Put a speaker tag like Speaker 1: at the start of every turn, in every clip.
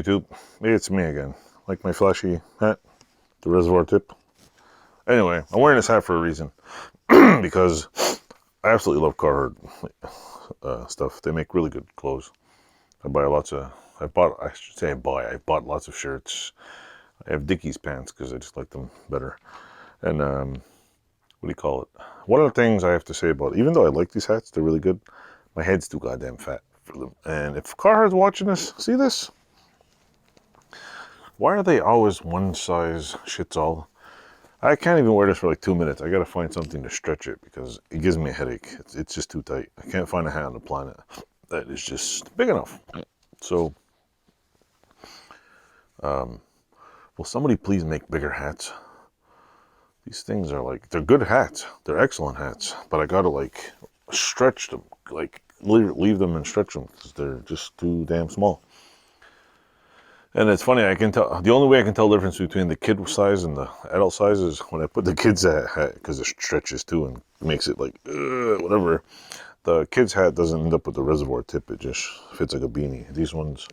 Speaker 1: YouTube, it's me again. Like my flashy hat, the reservoir tip. Anyway, I'm wearing this hat for a reason. Because I absolutely love Carhartt stuff. They make really good clothes. I bought lots of shirts. I have Dickies pants because I just like them better. And what do you call it? One of the things I have to say about it, even though I like these hats, they're really good, my head's too goddamn fat for them. And if Carhartt's watching this, see this? Why are they always one size shits all? I can't even wear this for like 2 minutes. I gotta find something to stretch it because it gives me a headache. It's just too tight. I can't find a hat on the planet that is just big enough. So, will somebody please make bigger hats? These things are like, they're good hats. They're excellent hats. But I gotta like stretch them, like leave them and stretch them because they're just too damn small. And it's funny, I can tell, the only way I can tell the difference between the kid size and the adult size is when I put the kid's hat, because it stretches too and makes it like, whatever. The kid's hat doesn't end up with the reservoir tip, it just fits like a beanie. These ones,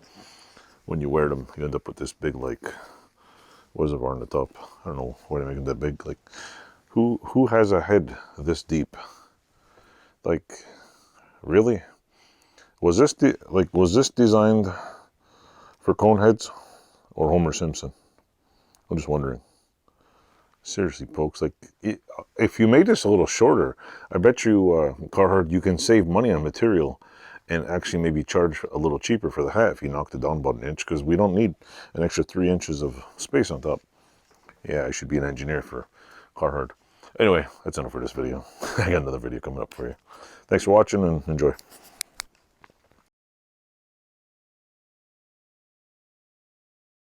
Speaker 1: when you wear them, you end up with this big, like, reservoir on the top. I don't know why they make them that big. Like, who has a head this deep? Like, really? Was this designed for Coneheads or Homer Simpson? I'm just wondering. Seriously, folks, like, if you made this a little shorter, I bet you, Carhartt, you can save money on material and actually maybe charge a little cheaper for the hat if you knocked it down about an inch, because we don't need an extra 3 inches of space on top. Yeah, I should be an engineer for Carhartt. Anyway, that's enough for this video. I got another video coming up for you. Thanks for watching and enjoy.